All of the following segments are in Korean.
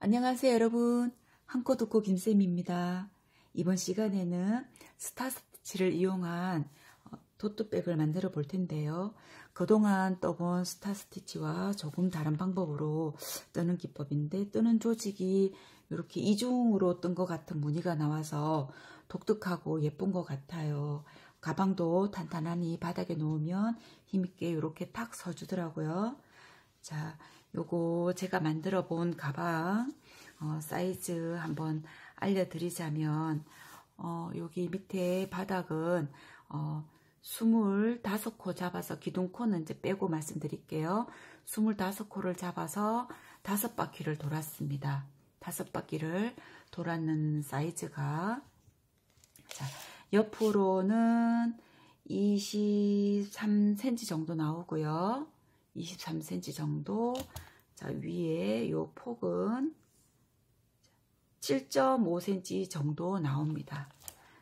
안녕하세요 여러분, 한코두코 김쌤입니다. 이번 시간에는 스타스티치를 이용한 토트백을 만들어 볼 텐데요. 그동안 떠본 스타스티치와 조금 다른 방법으로 뜨는 기법인데, 뜨는 조직이 이렇게 이중으로 뜬 것 같은 무늬가 나와서 독특하고 예쁜 것 같아요. 가방도 탄탄하니 바닥에 놓으면 힘있게 이렇게 탁 서주더라고요. 자, 요거 제가 만들어 본 가방 사이즈 한번 알려드리자면, 여기 밑에 바닥은 25코 잡아서, 기둥코는 이제 빼고 말씀드릴게요. 25코를 잡아서 5바퀴를 돌았습니다. 5바퀴를 돌았는 사이즈가, 자, 옆으로는 23cm 정도 나오고요. 23cm 정도. 자, 위에 요 폭은 7.5cm 정도 나옵니다.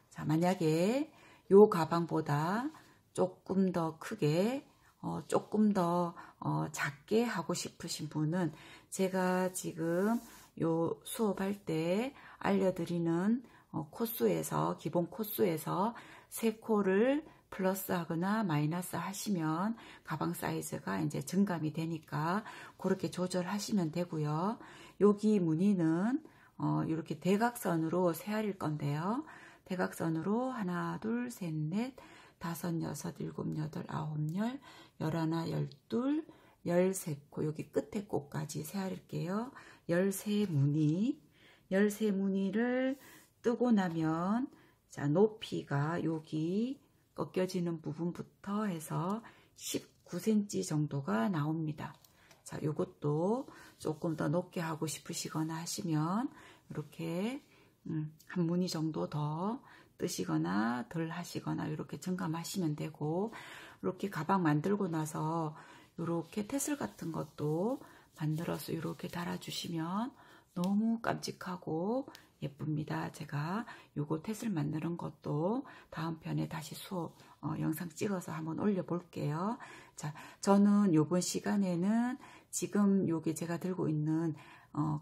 자, 만약에 요 가방보다 조금 더 크게, 조금 더 작게 하고 싶으신 분은 제가 지금 요 수업할 때 알려드리는 코수에서, 기본 코수에서 3코를 플러스 하거나 마이너스 하시면 가방 사이즈가 이제 증감이 되니까 그렇게 조절하시면 되고요. 여기 무늬는 이렇게 대각선으로 세알일 건데요. 대각선으로 하나, 둘, 셋, 넷, 다섯, 여섯, 일곱, 여덟, 아홉, 열, 열하나, 열둘, 13코, 여기 끝에 코까지 세알일게요. 13무늬, 13무늬를 뜨고 나면, 자, 높이가 여기 꺾여지는 부분부터 해서 19cm 정도가 나옵니다. 자, 요것도 조금 더 높게 하고 싶으시거나 하시면 이렇게 한 무늬 정도 더 뜨시거나 덜 하시거나 이렇게 증감하시면 되고, 이렇게 가방 만들고 나서 이렇게 태슬 같은 것도 만들어서 이렇게 달아주시면 너무 깜찍하고 예쁩니다. 제가 요거 태슬 만드는 것도 다음 편에 다시 수업 영상 찍어서 한번 올려 볼게요. 자, 저는 요번 시간에는 지금 요게 제가 들고 있는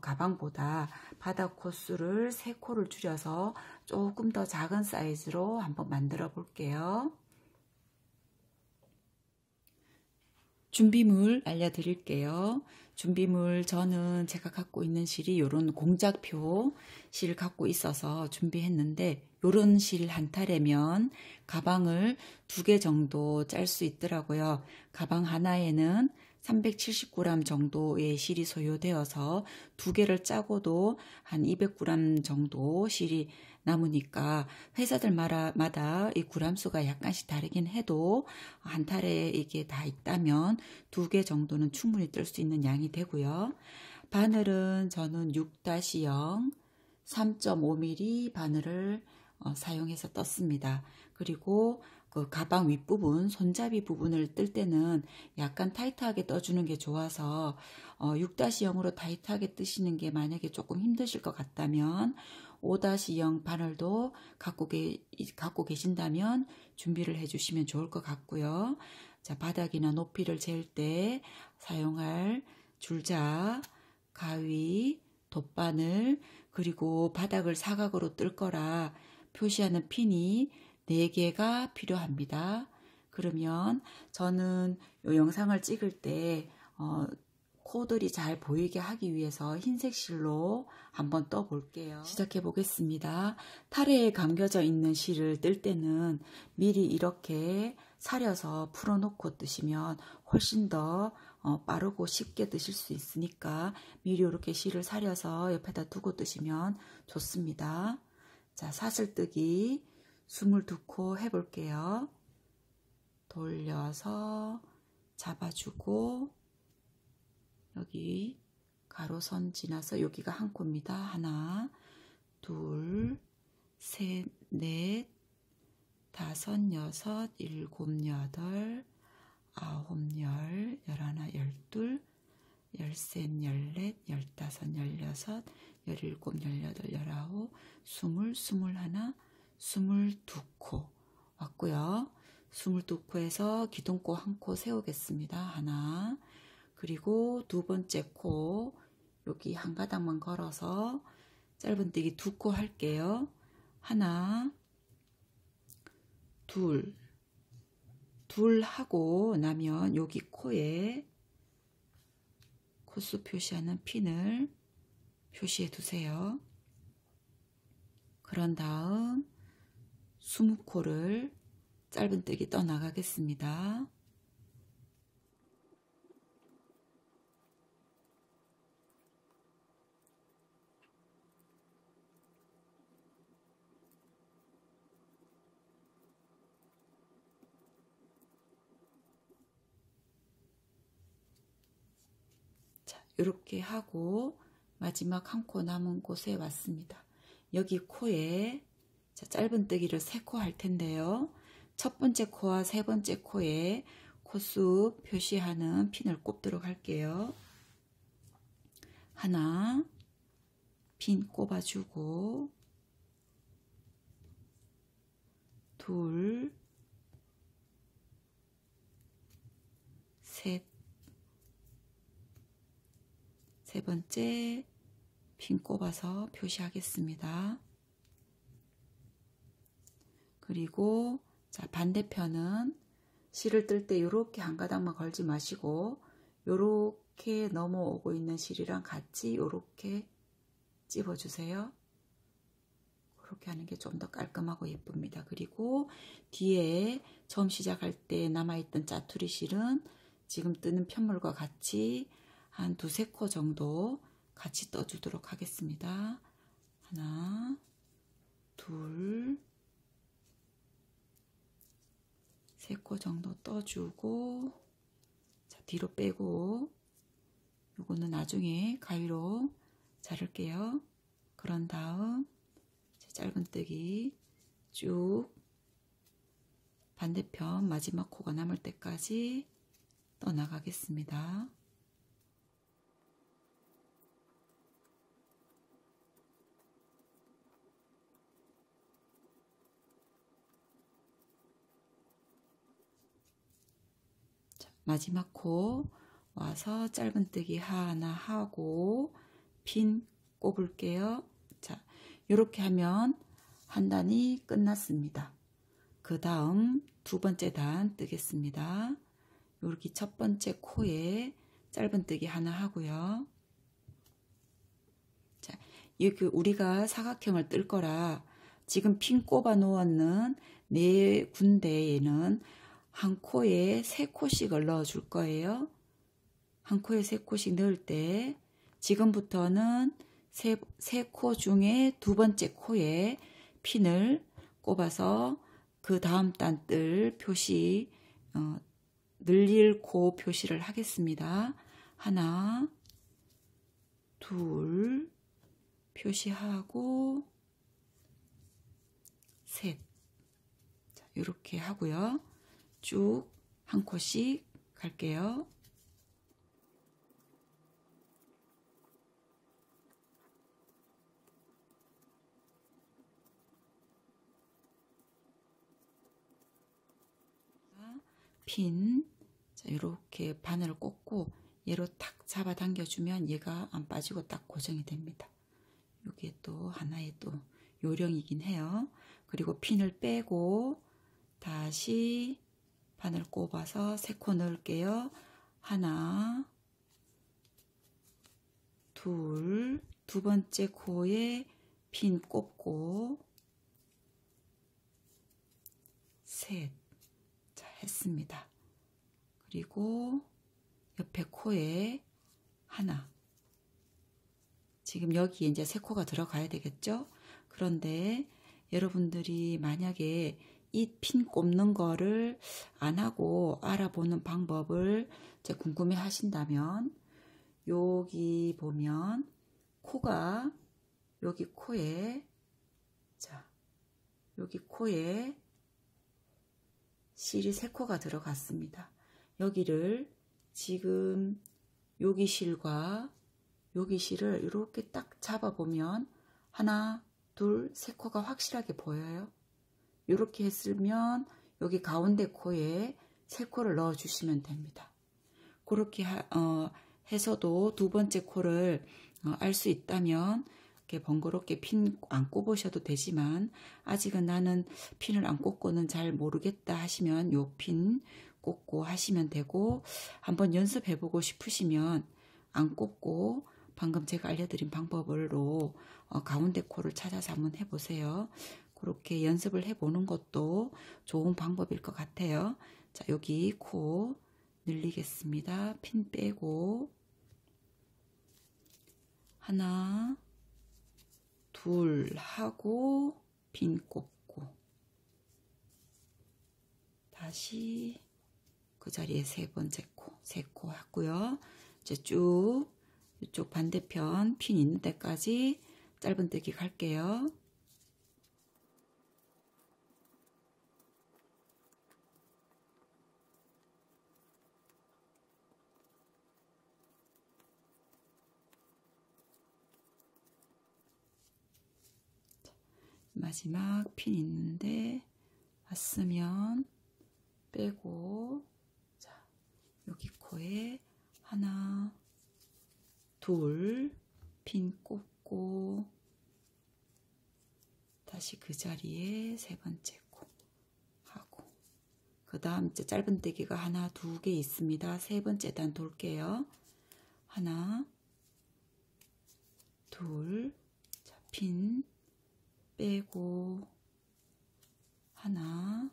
가방보다 바닥 코수를 3코를 줄여서 조금 더 작은 사이즈로 한번 만들어 볼게요. 준비물 알려드릴게요. 준비물, 저는 제가 갖고 있는 실이 이런 공작표 실 갖고 있어서 준비했는데, 이런 실 한 타래면 가방을 2개 정도 짤 수 있더라고요. 가방 하나에는 370g 정도의 실이 소요되어서 2개를 짜고도 한 200g 정도 실이 남으니까, 회사들마다 이 g수가 약간씩 다르긴 해도 한 타래에 이게 다 있다면 2개 정도는 충분히 뜰 수 있는 양이 되고요. 바늘은 저는 6-0 3.5mm 바늘을 사용해서 떴습니다. 그리고 그 가방 윗부분, 손잡이 부분을 뜰 때는 약간 타이트하게 떠주는 게 좋아서 6-0으로 타이트하게 뜨시는 게 만약에 조금 힘드실 것 같다면 5-0 바늘도 갖고 계신다면 준비를 해주시면 좋을 것 같고요. 자, 바닥이나 높이를 재을 때 사용할 줄자, 가위, 돗바늘, 그리고 바닥을 사각으로 뜰 거라 표시하는 핀이 4개가 필요합니다. 그러면 저는 이 영상을 찍을 때 코들이 잘 보이게 하기 위해서 흰색 실로 한번 떠 볼게요. 시작해 보겠습니다. 타래에 감겨져 있는 실을 뜰 때는 미리 이렇게 사려서 풀어놓고 뜨시면 훨씬 더 빠르고 쉽게 뜨실 수 있으니까 미리 이렇게 실을 사려서 옆에다 두고 뜨시면 좋습니다. 자, 사슬뜨기 22코 해볼게요. 돌려서 잡아주고, 여기 가로선 지나서 여기가 한 코입니다. 하나, 둘, 셋, 넷, 다섯, 여섯, 일곱, 여덟, 아홉, 열, 열하나, 열둘, 열셋, 열넷, 열다섯, 열여섯, 열일곱, 열여덟, 열아홉, 스물, 스물하나, 22코 왔고요. 22코에서 기둥코 한 코 세우겠습니다. 하나, 그리고 두 번째 코 여기 한 가닥만 걸어서 짧은뜨기 2코 할게요. 하나, 둘 하고 나면 여기 코에 코수 표시하는 핀을 표시해 두세요. 그런 다음 20코를 짧은뜨기 떠 나가겠습니다. 자, 이렇게 하고 마지막 한 코 남은 곳에 왔습니다. 여기 코에 자, 짧은뜨기를 3코 할 텐데요. 첫 번째 코와 세 번째 코에 코수 표시하는 핀을 꼽도록 할게요. 하나, 핀 꼽아주고, 둘, 셋, 세 번째 핀 꼽아서 표시하겠습니다. 그리고 자, 반대편은 실을 뜰 때 이렇게 한 가닥만 걸지 마시고 이렇게 넘어오고 있는 실이랑 같이 이렇게 찝어주세요. 그렇게 하는 게 좀 더 깔끔하고 예쁩니다. 그리고 뒤에 처음 시작할 때 남아있던 짜투리 실은 지금 뜨는 편물과 같이 한 2~3코 정도 같이 떠주도록 하겠습니다. 하나, 둘, 3코 정도 떠주고, 자, 뒤로 빼고, 요거는 나중에 가위로 자를게요. 그런 다음, 짧은뜨기 쭉 반대편 마지막 코가 남을 때까지 떠나가겠습니다. 자, 마지막 코 와서 짧은뜨기 하나 하고 핀 꼽을게요. 자, 이렇게 하면 한 단이 끝났습니다. 그 다음 2번째 단 뜨겠습니다. 여기 첫 번째 코에 짧은뜨기 하나 하고요. 자, 여기 우리가 사각형을 뜰 거라 지금 핀 꼽아 놓았는 4군데에는 한 코에 3코씩을 넣어 줄 거예요. 한 코에 3코씩 넣을 때 지금부터는 3코 중에 2번째 코에 핀을 꼽아서 그 다음 단 뜰 표시 늘릴 코 표시를 하겠습니다. 하나, 둘 표시하고 셋. 자, 이렇게 하고요. 쭉 한 코씩 갈게요. 핀, 자, 이렇게 바늘을 꽂고 얘로 탁 잡아 당겨주면 얘가 안 빠지고 딱 고정이 됩니다. 이게 또 하나의 또 요령이긴 해요. 그리고 핀을 빼고 다시 바늘 꼽아서 3코 넣을게요. 하나, 둘, 2번째 코에 핀 꼽고 셋. 자, 했습니다. 그리고 옆에 코에 하나. 지금 여기에 이제 3코가 들어가야 되겠죠? 그런데 여러분들이 만약에 이 핀 꼽는 거를 안 하고 알아보는 방법을 이제 궁금해 하신다면 여기 보면 코가 여기 코에 자, 여기 코에 실이 3코가 들어갔습니다. 여기를 지금 여기 실과 여기 실을 이렇게 딱 잡아보면 하나, 둘, 3코가 확실하게 보여요. 이렇게 했으면 여기 가운데 코에 3코를 넣어주시면 됩니다. 그렇게 해서도 2번째 코를 알 수 있다면 이렇게 번거롭게 핀 안 꼽으셔도 되지만 아직은 나는 핀을 안 꽂고는 잘 모르겠다 하시면 요 핀 꽂고 하시면 되고, 한번 연습해보고 싶으시면 안 꽂고 방금 제가 알려드린 방법으로 가운데 코를 찾아서 한번 해보세요. 그렇게 연습을 해보는 것도 좋은 방법일 것 같아요. 자, 여기 코 늘리겠습니다. 핀 빼고 하나, 둘 하고 핀 꽂고 다시 그 자리에 세 번째 코, 세 코 하고요. 이제 쭉 이쪽 반대편 핀 있는 데까지 짧은뜨기 갈게요. 마지막 핀 있는데 왔으면 빼고, 자, 여기 코에 하나, 둘, 핀 꽂고 다시 그 자리에 세 번째 코 하고, 그 다음 이제 짧은뜨기가 하나, 두 개 있습니다. 세 번째 단 돌게요. 하나, 둘, 자, 핀 빼고 하나,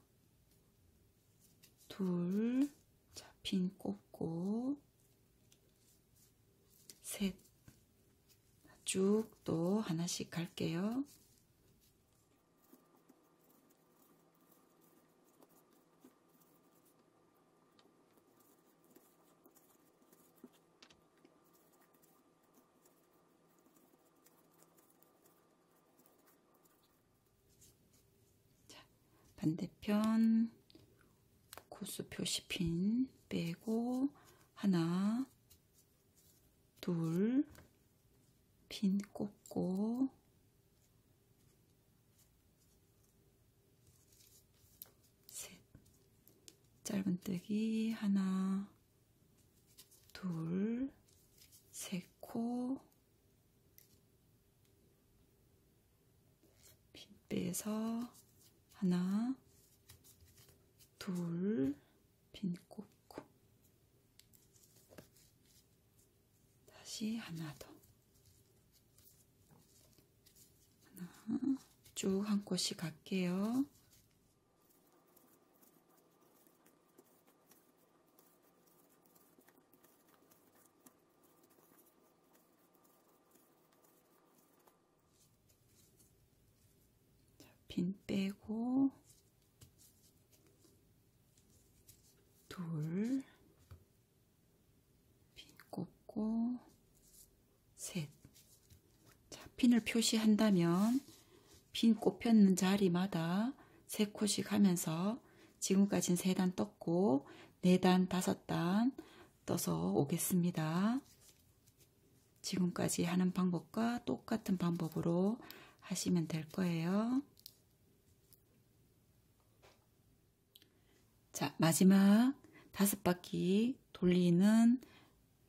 둘, 자, 핀 꽂고 셋, 쭉 또 하나씩 갈게요. 자, 반대편 코스 표시핀 빼고 하나, 둘, 핀 꽂고 셋, 짧은뜨기 하나, 둘, 세 코, 핀 빼서 하나, 둘, 핀 꽂고 다시 하나 더, 하나, 쭉 한 코씩 갈게요. 자, 핀 빼고 둘, 핀 꽂고 셋. 자, 핀을 표시한다면 핀 꼽혔는 자리마다 세 코씩 하면서 지금까지는 3단 떴고 4단, 5단 떠서 오겠습니다. 지금까지 하는 방법과 똑같은 방법으로 하시면 될 거예요. 자, 마지막 5바퀴 돌리는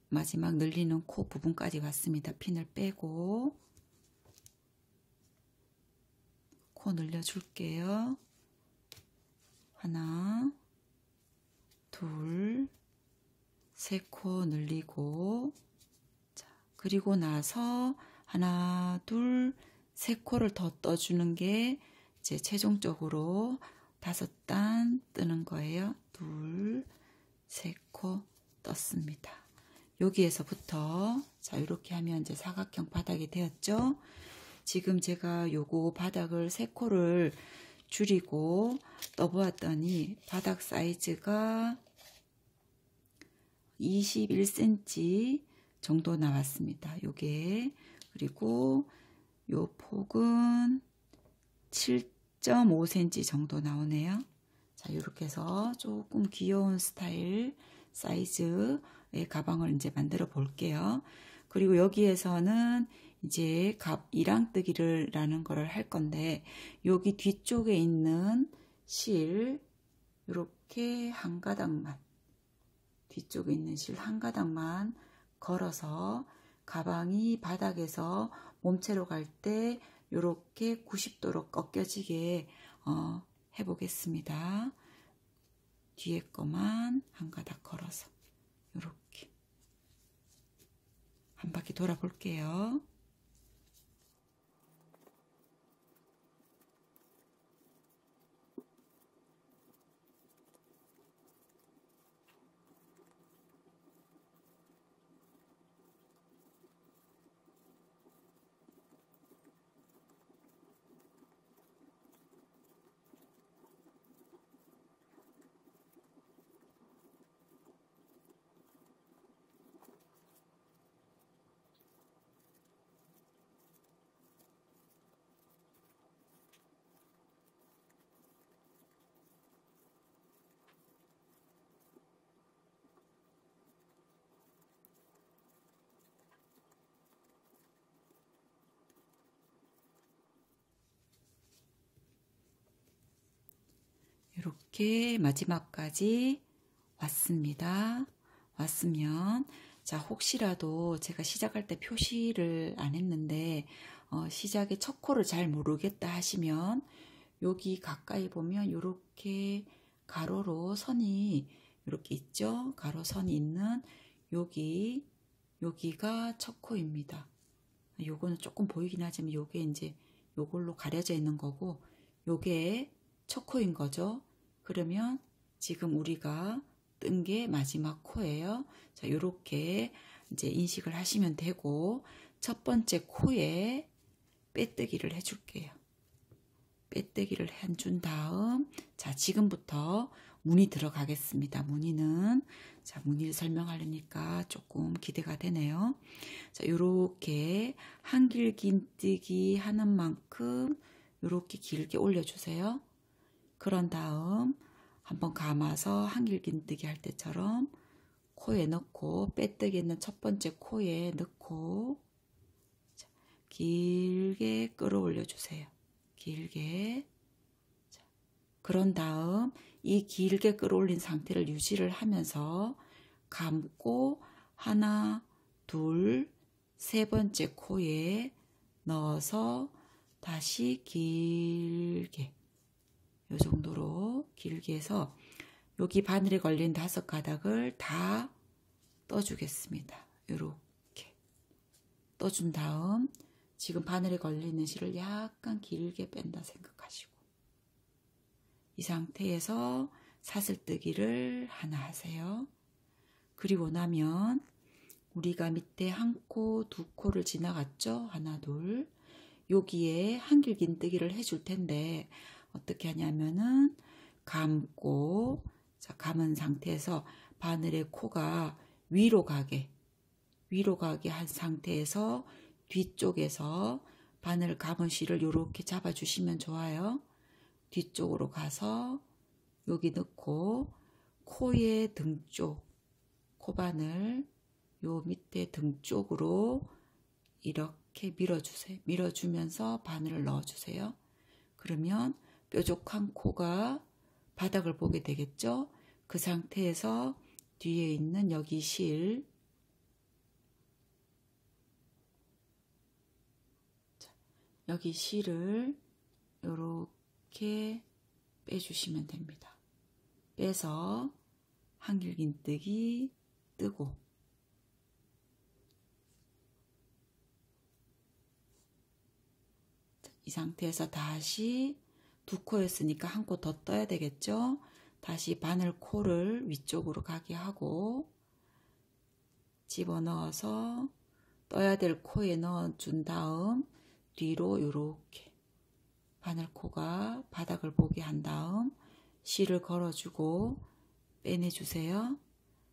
마지막 늘리는 코 부분까지 왔습니다. 핀을 빼고 코 늘려줄게요. 하나, 둘, 세 코 늘리고, 자, 그리고 나서 하나, 둘, 세 코를 더 떠주는 게 이제 최종적으로 5단 뜨는 거예요. 둘, 세 코 떴습니다. 여기에서부터 자, 이렇게 하면 이제 사각형 바닥이 되었죠. 지금 제가 요거 바닥을 3코를 줄이고 떠보았더니 바닥 사이즈가 21cm 정도 나왔습니다. 요게. 그리고 요 폭은 7.5cm 정도 나오네요. 자, 이렇게 해서 조금 귀여운 스타일 사이즈의 가방을 이제 만들어 볼게요. 그리고 여기에서는 이제 이랑뜨기를 라는 거를 할 건데, 여기 뒤쪽에 있는 실 이렇게 한 가닥만, 뒤쪽에 있는 실 한 가닥만 걸어서 가방이 바닥에서 몸체로 갈 때 이렇게 90도로 꺾여지게 해보겠습니다. 뒤에 거만 한 가닥 걸어서 이렇게 한 바퀴 돌아볼게요. 이렇게 마지막까지 왔습니다. 왔으면 자, 혹시라도 제가 시작할 때 표시를 안 했는데 시작의 첫 코를 잘 모르겠다 하시면 여기 가까이 보면 이렇게 가로로 선이 이렇게 있죠. 가로선이 있는 여기가 첫 코입니다. 요거는 조금 보이긴 하지만 요게 이제 요걸로 가려져 있는 거고 요게 첫 코인 거죠. 그러면 지금 우리가 뜬 게 마지막 코예요. 자, 요렇게 이제 인식을 하시면 되고 첫 번째 코에 빼뜨기를 해줄게요. 빼뜨기를 해준 다음 자, 지금부터 무늬 들어가겠습니다. 무늬는 자, 무늬를 설명하려니까 조금 기대가 되네요. 자, 요렇게 한길긴뜨기 하는 만큼 요렇게 길게 올려주세요. 그런 다음 한번 감아서 한길긴뜨기 할 때처럼 코에 넣고 빼뜨기 있는 첫 번째 코에 넣고 자, 길게 끌어올려 주세요. 길게. 자, 그런 다음 이 길게 끌어올린 상태를 유지를 하면서 감고 하나, 둘, 세 번째 코에 넣어서 다시 길게 이 정도로 길게 해서 여기 바늘에 걸린 5가닥을 다 떠주겠습니다. 이렇게 떠준 다음 지금 바늘에 걸리는 실을 약간 길게 뺀다 생각하시고 이 상태에서 사슬뜨기를 하나 하세요. 그리고 나면 우리가 밑에 한 코, 두 코를 지나갔죠? 하나, 둘. 여기에 한길긴뜨기를 해줄 텐데 어떻게 하냐면은 감고 자, 감은 상태에서 바늘의 코가 위로 가게 한 상태에서 뒤쪽에서 바늘 감은 실을 이렇게 잡아주시면 좋아요. 뒤쪽으로 가서 여기 넣고 코의 등쪽 코바늘 요 밑에 등 쪽으로 이렇게 밀어주세요. 밀어주면서 바늘을 넣어주세요. 그러면 뾰족한 코가 바닥을 보게 되겠죠. 그 상태에서 뒤에 있는 여기 실 여기 실을 이렇게 빼주시면 됩니다. 빼서 한길긴뜨기 뜨고 이 상태에서 다시 두 코였으니까 한 코 더 떠야 되겠죠. 다시 바늘 코를 위쪽으로 가게 하고 집어넣어서 떠야 될 코에 넣어준 다음 뒤로 이렇게 바늘 코가 바닥을 보게 한 다음 실을 걸어주고 빼내주세요.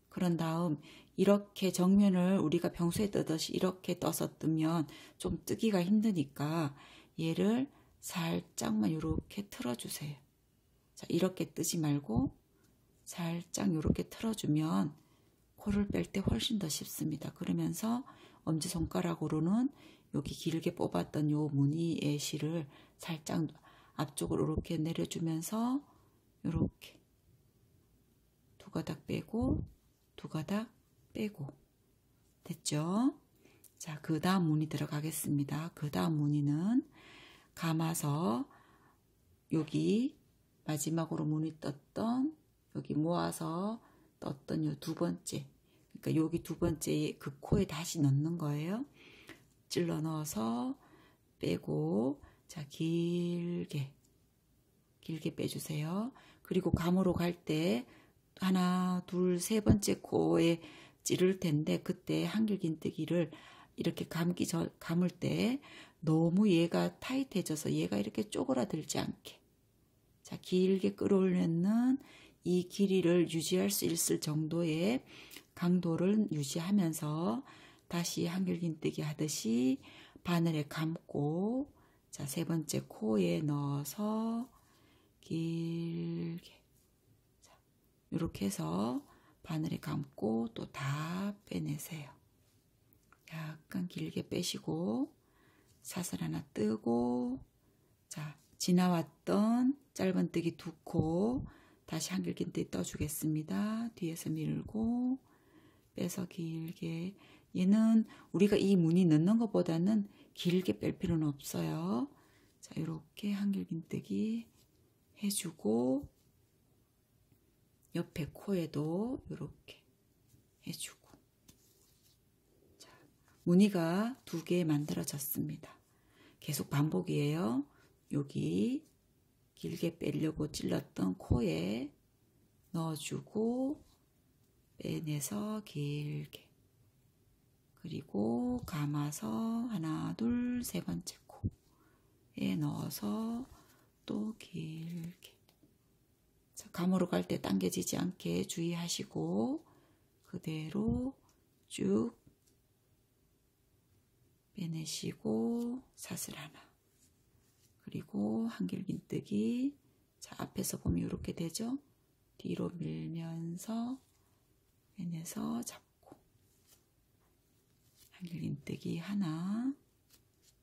그런 다음 이렇게 정면을 우리가 평소에 뜨듯이 이렇게 떠서 뜨면 좀 뜨기가 힘드니까 얘를 살짝만 이렇게 틀어주세요. 자, 이렇게 뜨지 말고 살짝 이렇게 틀어주면 코를 뺄 때 훨씬 더 쉽습니다. 그러면서 엄지손가락으로는 여기 길게 뽑았던 요 무늬의 실을 살짝 앞쪽으로 이렇게 내려주면서 이렇게 두 가닥 빼고 두 가닥 빼고 됐죠? 자, 그 다음 무늬 들어가겠습니다. 그 다음 무늬는 감아서 여기 마지막으로 무늬 떴던 여기 모아서 떴던 요 두 번째, 그러니까 여기 두 번째 그 코에 다시 넣는 거예요. 찔러 넣어서 빼고, 자, 길게 빼주세요. 그리고 감으로 갈 때 하나, 둘, 세 번째 코에 찌를 텐데 그때 한길긴뜨기를 이렇게 감을 때 너무 얘가 타이트해져서 얘가 이렇게 쪼그라들지 않게, 자, 길게 끌어올리는 이 길이를 유지할 수 있을 정도의 강도를 유지하면서 다시 한길긴뜨기 하듯이 바늘에 감고, 자, 세 번째 코에 넣어서 길게, 자, 이렇게 해서 바늘에 감고 또 다 빼내세요. 약간 길게 빼시고 사슬 하나 뜨고, 자, 지나왔던 짧은뜨기 두 코 다시 한길긴뜨기 떠주겠습니다. 뒤에서 밀고 빼서 길게, 얘는 우리가 이 무늬 넣는 것보다는 길게 뺄 필요는 없어요. 자, 이렇게 한길긴뜨기 해주고 옆에 코에도 이렇게 해주고, 자, 무늬가 두 개 만들어졌습니다. 계속 반복이에요. 여기 길게 빼려고 찔렀던 코에 넣어주고 빼내서 길게, 그리고 감아서 하나, 둘, 세 번째 코에 넣어서 또 길게, 자, 감으로 갈 때 당겨지지 않게 주의하시고 그대로 쭉 빼내시고 사슬 하나, 그리고 한길긴뜨기, 자, 앞에서 보면 이렇게 되죠. 뒤로 밀면서 빼내서 잡고 한길긴뜨기 하나,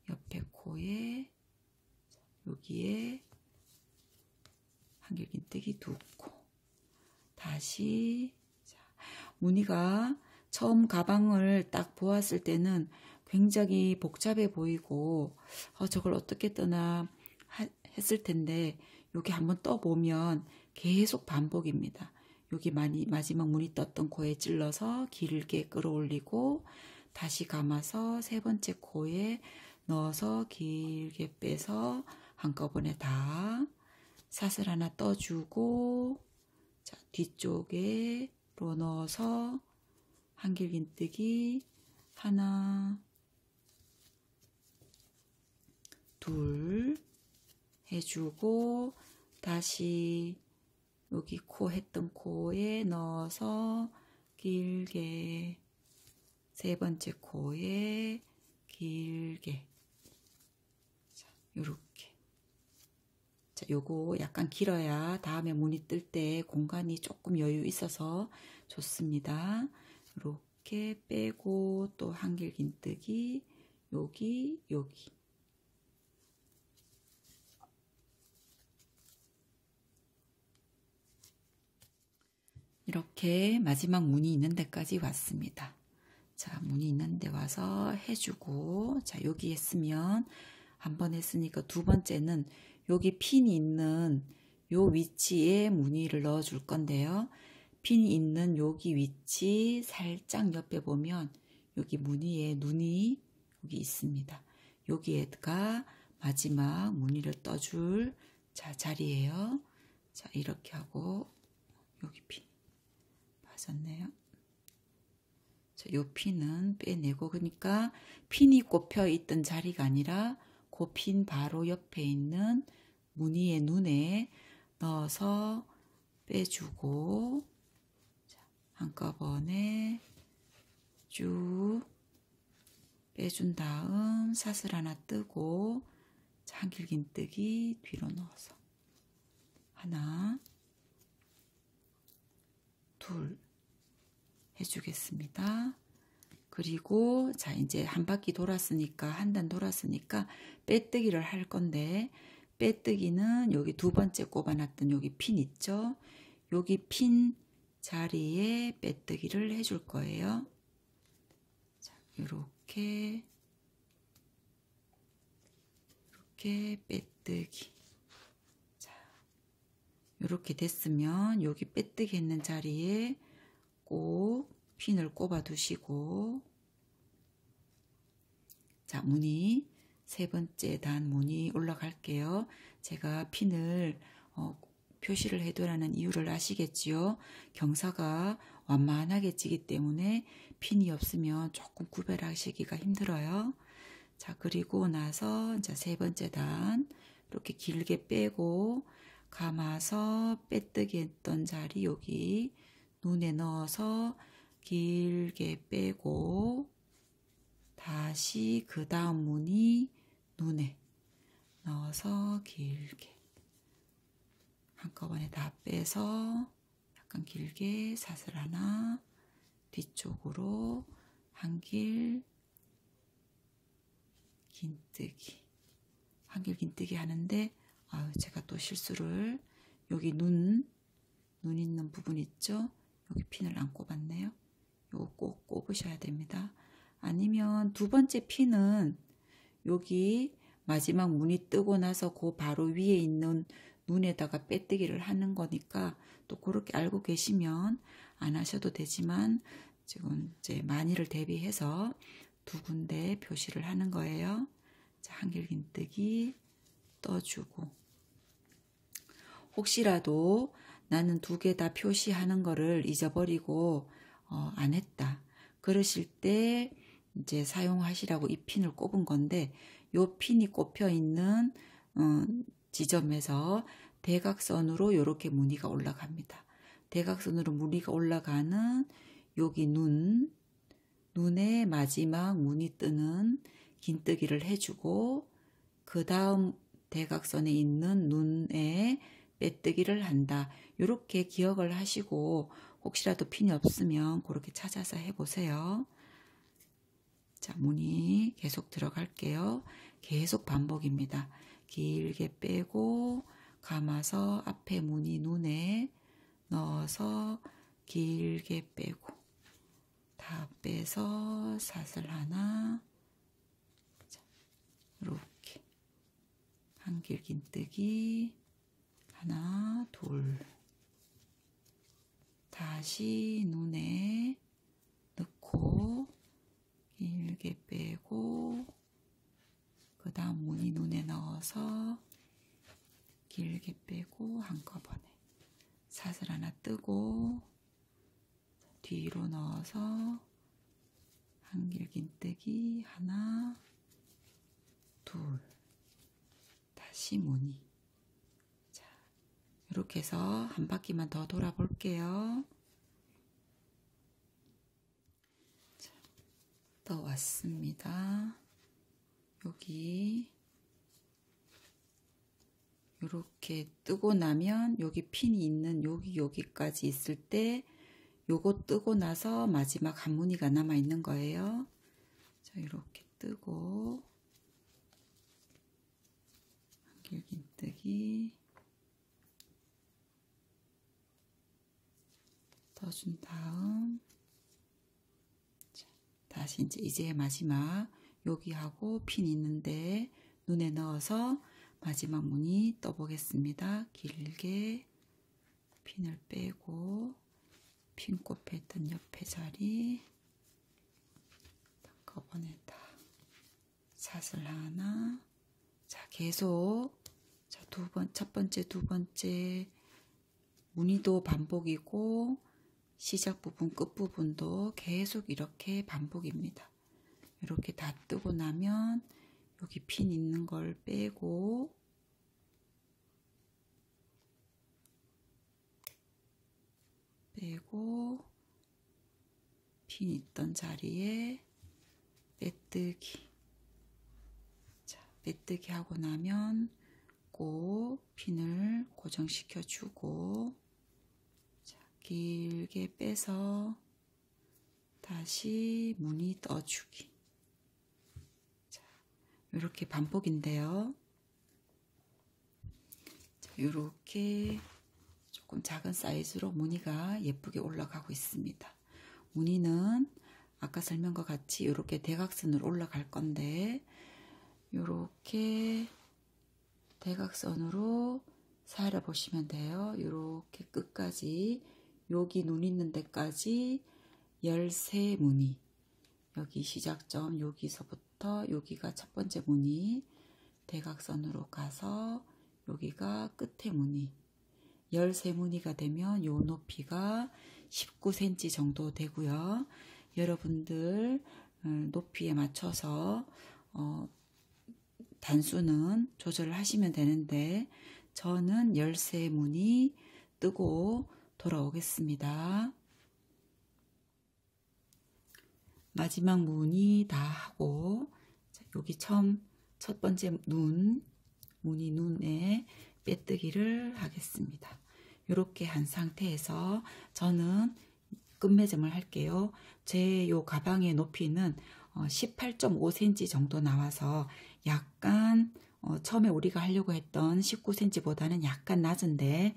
옆에 코에 여기에 한길긴뜨기 두 코, 다시, 자, 무늬가 처음 가방을 딱 보았을 때는 굉장히 복잡해 보이고 저걸 어떻게 떠나 했을 텐데 여기 한번 떠보면 계속 반복입니다. 여기 마지막 무늬 떴던 코에 찔러서 길게 끌어올리고 다시 감아서 세 번째 코에 넣어서 길게 빼서 한꺼번에 다 사슬 하나 떠주고, 자, 뒤쪽에로 넣어서 한길긴뜨기 하나, 둘 해주고 다시 여기 코 했던 코에 넣어서 길게, 세 번째 코에 길게, 자, 요렇게. 자, 요거 약간 길어야 다음에 무늬 뜰 때 공간이 조금 여유 있어서 좋습니다. 이렇게 빼고 또 한길긴뜨기 여기 이렇게 마지막 무늬 있는 데까지 왔습니다. 자, 무늬 있는 데 와서 해주고, 자, 여기 했으면 한 번 했으니까 두 번째는 여기 핀이 있는 요 위치에 무늬를 넣어 줄 건데요. 핀이 있는 여기 위치 살짝 옆에 보면 여기 무늬에 눈이 여기 있습니다. 여기에가 마지막 무늬를 떠줄, 자, 자리예요. 자, 이렇게 하고 여기 핀 빠졌네요. 자, 요 핀은 빼내고, 그러니까 핀이 꼽혀 있던 자리가 아니라 그 핀 바로 옆에 있는 무늬의 눈에 넣어서 빼주고, 자, 한꺼번에 쭉 빼준 다음 사슬 하나 뜨고, 자, 한길긴뜨기 뒤로 넣어서 하나, 둘 해주겠습니다. 그리고 자, 이제 한 바퀴 돌았으니까, 한 단 돌았으니까 빼뜨기를 할 건데, 빼뜨기는 여기 두 번째 꼽아놨던 여기 핀 있죠? 여기 핀 자리에 빼뜨기를 해줄 거예요. 자, 이렇게 이렇게 빼뜨기. 자, 이렇게 됐으면 여기 빼뜨기 했는 자리에 꼭 핀을 꼽아 두시고, 자, 무늬 세 번째 단 무늬 올라갈게요. 제가 핀을 표시를 해두라는 이유를 아시겠지요? 경사가 완만하게 찌기 때문에 핀이 없으면 조금 구별하시기가 힘들어요. 자, 그리고 나서 이제 세 번째 단 이렇게 길게 빼고 감아서 빼뜨기 했던 자리 여기 눈에 넣어서 길게 빼고 다시 그 다음 무늬 눈에 넣어서 길게 한꺼번에 다 빼서 약간 길게 사슬 하나 뒤쪽으로 한길 긴뜨기 한길 긴뜨기 하는데 제가 또 실수를 여기 눈 있는 부분 있죠? 여기 핀을 안 꼽았네요. 요거 꼭 꼽으셔야 됩니다. 아니면 두 번째 핀은 여기 마지막 무늬 뜨고 나서 그 바로 위에 있는 눈에다가 빼뜨기를 하는 거니까 또 그렇게 알고 계시면 안 하셔도 되지만 지금 이제 만일을 대비해서 두 군데 표시를 하는 거예요. 자, 한길 긴뜨기 떠주고, 혹시라도 나는 두 개 다 표시하는 거를 잊어버리고 안 했다 그러실 때 이제 사용하시라고 이 핀을 꼽은 건데, 요 핀이 꼽혀 있는 지점에서 대각선으로 이렇게 무늬가 올라갑니다. 대각선으로 무늬가 올라가는 여기 눈의 마지막 무늬 뜨는 긴뜨기를 해주고, 그 다음 대각선에 있는 눈에 빼뜨기를 한다. 이렇게 기억을 하시고 혹시라도 핀이 없으면 그렇게 찾아서 해보세요. 자, 무늬 계속 들어갈게요. 계속 반복입니다. 길게 빼고 감아서 앞에 무늬 눈에 넣어서 길게 빼고 다 빼서 사슬 하나, 자, 이렇게 한길 긴뜨기 하나, 둘, 다시 눈에 넣고 길게 빼고 그 다음 무늬 눈에 넣어서 길게 빼고 한꺼번에 사슬 하나 뜨고 뒤로 넣어서 한길 긴뜨기 하나, 둘, 다시 무늬. 자, 이렇게 해서 한 바퀴만 더 돌아볼게요. 자, 또 왔습니다. 여기 이렇게 뜨고 나면 여기 핀이 있는 여기까지 있을 때 요거 뜨고 나서 마지막 한 무늬가 남아 있는 거예요. 자, 이렇게 뜨고 한길 긴뜨기 떠준 다음, 자, 다시 이제 마지막 여기하고 핀 있는데 눈에 넣어서 마지막 무늬 떠보겠습니다. 길게 핀을 빼고 핀 꼽혔던 옆에 자리 한꺼번에 다 사슬 하나. 자, 계속 자, 첫 번째, 두 번째 무늬도 반복이고 시작 부분, 끝 부분도 계속 이렇게 반복입니다. 이렇게 다 뜨고 나면 여기 핀 있는 걸 빼고 핀 있던 자리에 빼뜨기. 자, 빼뜨기 하고 나면 꼭 핀을 고정시켜 주고, 자, 길게 빼서 다시 무늬 떠주기. 자, 이렇게 반복인데요. 자, 이렇게 조금 작은 사이즈로 무늬가 예쁘게 올라가고 있습니다. 무늬는 아까 설명과 같이 이렇게 대각선으로 올라갈 건데 이렇게 대각선으로 살아 보시면 돼요. 이렇게 끝까지 여기 눈 있는 데까지 13무늬, 여기 시작점 여기서부터 여기가 첫 번째 무늬, 대각선으로 가서 여기가 끝에 무늬, 13무늬가 되면 요 높이가 19cm 정도 되고요. 여러분들 높이에 맞춰서 단수는 조절을 하시면 되는데 저는 13무늬 뜨고 돌아오겠습니다. 마지막 무늬 다 하고 여기 처음 첫 번째 무늬 눈에 빼뜨기를 하겠습니다. 이렇게 한 상태에서 저는 끝매점을 할게요. 제 요 가방의 높이는 18.5cm 정도 나와서 약간 처음에 우리가 하려고 했던 19cm보다는 약간 낮은데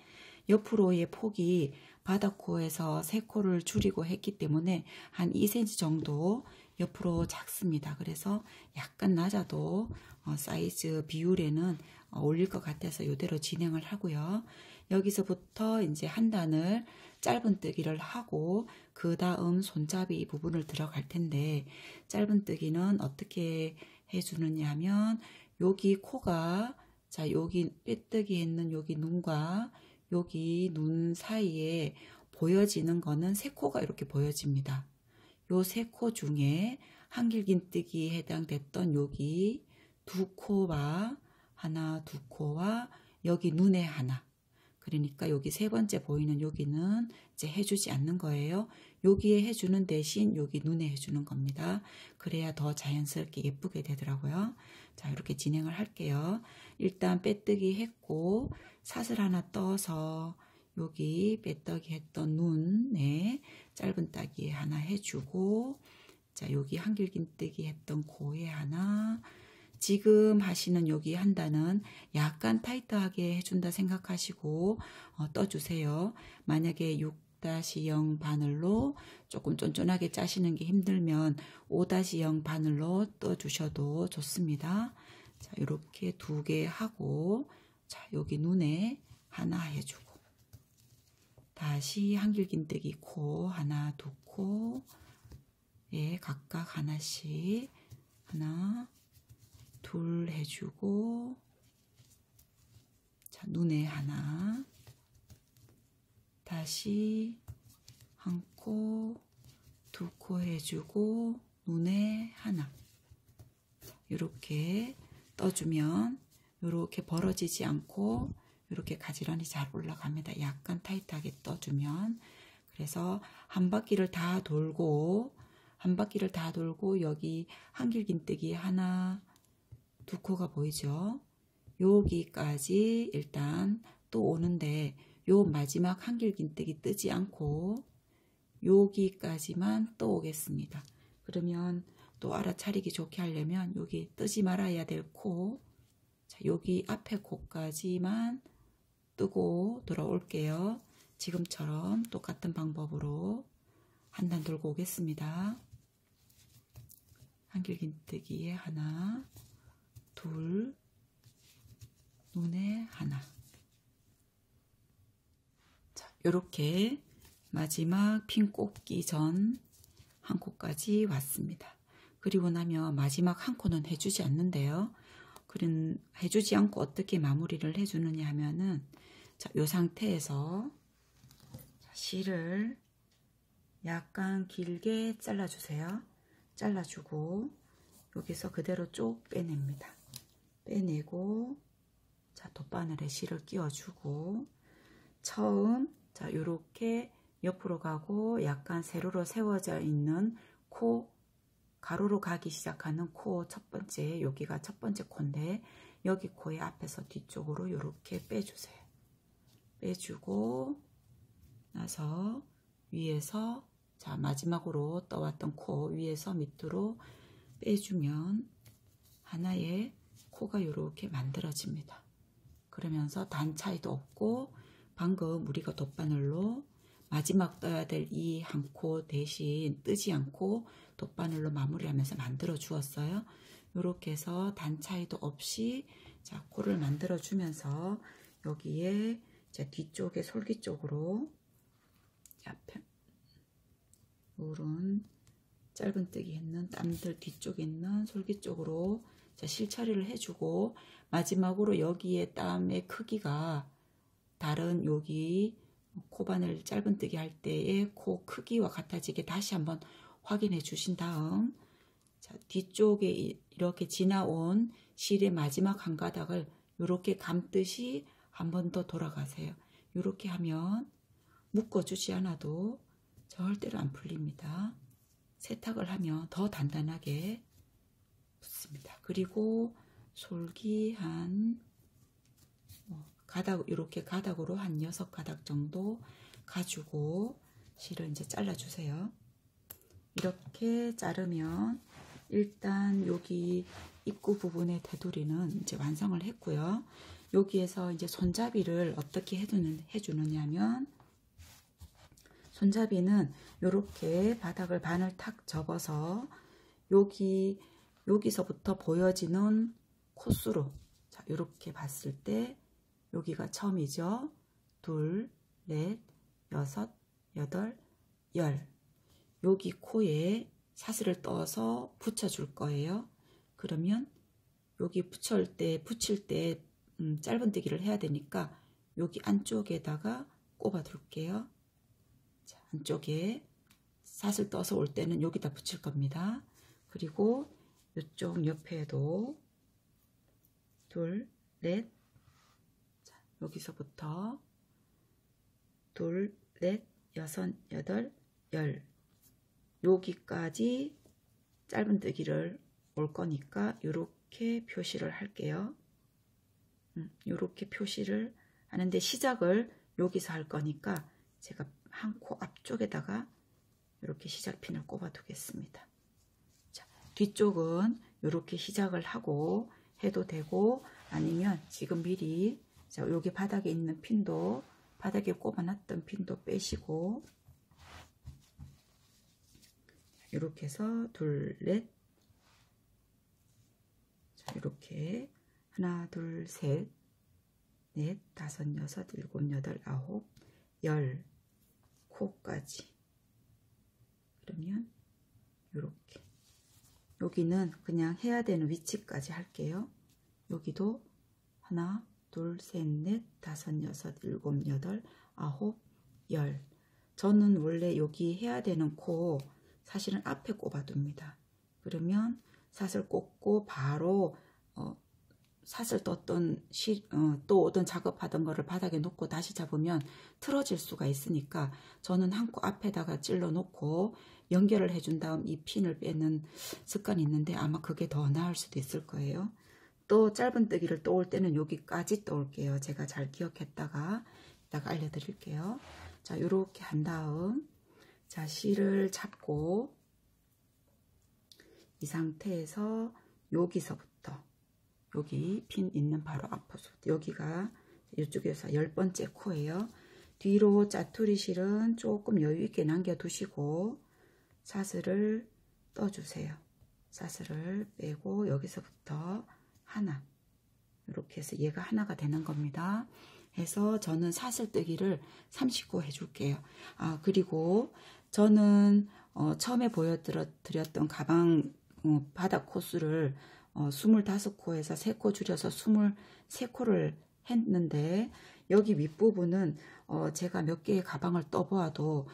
옆으로의 폭이 바닥코에서 3코를 줄이고 했기 때문에 한 2cm 정도 옆으로 작습니다. 그래서 약간 낮아도 사이즈 비율에는 올릴 것 같아서 이대로 진행을 하고요. 여기서부터 이제 한 단을 짧은뜨기를 하고 그 다음 손잡이 부분을 들어갈 텐데 짧은뜨기는 어떻게 해주느냐 하면 여기 코가 자 여기 빼뜨기 했는 여기 눈과 여기 눈 사이에 보여지는 거는 3코가 이렇게 보여집니다. 요 3코 중에 한길긴뜨기에 해당됐던 여기 2코와 하나, 2코와 여기 눈에 하나. 그러니까 여기 세 번째 보이는 여기는 이제 해주지 않는 거예요. 여기에 해주는 대신 여기 눈에 해주는 겁니다. 그래야 더 자연스럽게 예쁘게 되더라고요. 자, 이렇게 진행을 할게요. 일단 빼뜨기 했고 사슬 하나 떠서 여기 빼뜨기 했던 눈에 짧은 따기 하나 해주고 자, 여기 한길긴뜨기 했던 코에 하나 지금 하시는 여기 한 단은 약간 타이트하게 해준다 생각하시고 떠주세요. 만약에 6-0 바늘로 조금 쫀쫀하게 짜시는 게 힘들면 5-0 바늘로 떠주셔도 좋습니다. 자, 이렇게 2개 하고 자, 여기 눈에 하나 해주고 다시 한길긴뜨기 코 하나, 2코에 각각 하나씩 하나 둘 해주고 자 눈에 하나 다시 한 코, 2코 해주고 눈에 하나 이렇게 떠주면 이렇게 벌어지지 않고 이렇게 가지런히 잘 올라갑니다. 약간 타이트하게 떠주면 그래서 한 바퀴를 다 돌고 여기 한길긴뜨기 하나 2코가 보이죠? 여기까지 일단 또 오는데 요 마지막 한길긴뜨기 뜨지 않고 여기까지만 또 오겠습니다. 그러면 또 알아차리기 좋게 하려면 여기 뜨지 말아야 될 코, 자, 여기 앞에 코까지만 뜨고 돌아올게요. 지금처럼 똑같은 방법으로 한 단 돌고 오겠습니다. 한길긴뜨기에 하나 둘, 눈에 하나. 자, 요렇게 마지막 핀 꽂기 전 한 코까지 왔습니다. 그리고 나면 마지막 한 코는 해주지 않는데요. 해주지 않고 어떻게 마무리를 해주느냐 하면은 자, 요 상태에서 실을 약간 길게 잘라주세요. 잘라주고 여기서 그대로 쭉 빼냅니다. 빼내고 자 돗바늘에 실을 끼워주고 처음 자 요렇게 옆으로 가고 약간 세로로 세워져 있는 코 가로로 가기 시작하는 코 첫 번째 여기가 첫 번째 코인데 여기 코의 앞에서 뒤쪽으로 요렇게 빼주세요. 빼주고 나서 위에서 자 마지막으로 떠왔던 코 위에서 밑으로 빼주면 하나의 코가 이렇게 만들어집니다. 그러면서 단 차이도 없고 방금 우리가 돗바늘로 마지막 떠야 될 이 한 코 대신 뜨지 않고 돗바늘로 마무리하면서 만들어 주었어요. 이렇게 해서 단 차이도 없이 자, 코를 만들어 주면서 여기에 자, 뒤쪽에 솔기 쪽으로 자, 요런 짧은뜨기 했는 땀들 뒤쪽에 있는 솔기 쪽으로 자, 실처리를 해주고 마지막으로 여기에 땀의 크기가 다른 여기 코바늘 짧은뜨기 할 때의 코 크기와 같아지게 다시 한번 확인해 주신 다음 자, 뒤쪽에 이렇게 지나온 실의 마지막 한 가닥을 이렇게 감듯이 한 번 더 돌아가세요. 이렇게 하면 묶어주지 않아도 절대로 안 풀립니다. 세탁을 하면 더 단단하게 붙습니다. 그리고 솔기 한 가닥 이렇게 가닥으로 한 6가닥 정도 가지고 실을 이제 잘라주세요. 이렇게 자르면 일단 여기 입구 부분의 테두리는 이제 완성을 했고요. 여기에서 이제 손잡이를 어떻게 해주느냐면 손잡이는 이렇게 바닥을 반을 탁 접어서 여기서부터 보여지는 코수로 자, 이렇게 봤을 때 여기가 처음이죠. 2, 4, 6, 8, 10 여기 코에 사슬을 떠서 붙여줄 거예요. 그러면 여기 붙일 때 짧은뜨기를 해야 되니까 여기 안쪽에다가 꼽아 둘게요. 자, 안쪽에 사슬 떠서 올 때는 여기다 붙일 겁니다. 그리고 이쪽 옆에도 2, 4 자, 여기서부터 2, 4, 6, 8, 10 여기까지 짧은뜨기를 올 거니까 이렇게 표시를 할게요. 이렇게 표시를 하는데 시작을 여기서 할 거니까 제가 한 코 앞쪽에다가 이렇게 시작핀을 꼽아 두겠습니다. 자, 뒤쪽은 이렇게 시작을 하고 해도 되고 아니면 지금 미리 자, 여기 바닥에 있는 핀도 바닥에 꼽아 놨던 핀도 빼시고 이렇게 해서 2, 4 자, 이렇게 하나, 둘, 셋, 넷, 다섯, 여섯, 일곱, 여덟, 아홉, 10 코까지. 그러면 이렇게 여기는 그냥 해야 되는 위치까지 할게요. 여기도 하나, 둘, 셋, 넷, 다섯, 여섯, 일곱, 여덟, 아홉, 10 저는 원래 여기 해야 되는 코 사실은 앞에 꼽아둡니다. 그러면 사슬 꽂고 바로 사슬 떴던 또 오던 작업하던 거를 바닥에 놓고 다시 잡으면 틀어질 수가 있으니까 저는 한 코 앞에다가 찔러 놓고 연결을 해준 다음 이 핀을 빼는 습관이 있는데 아마 그게 더 나을 수도 있을 거예요. 또 짧은뜨기를 떠올 때는 여기까지 떠올게요. 제가 잘 기억했다가 이따가 알려드릴게요. 자, 이렇게 한 다음 자, 실을 잡고 이 상태에서 여기서부터 여기 핀 있는 바로 앞으로부터 여기가 이쪽에서 10번째 코예요. 뒤로 짜투리 실은 조금 여유있게 남겨두시고 사슬을 떠주세요. 사슬을 빼고 여기서부터 하나 이렇게 해서 얘가 하나가 되는 겁니다. 해서 저는 사슬뜨기를 30코 해줄게요. 아, 그리고 저는 처음에 보여드렸던 가방 바닥 코수를 25코에서 3코 줄여서 23코를 했는데 여기 윗부분은 제가 몇 개의 가방을 떠보아도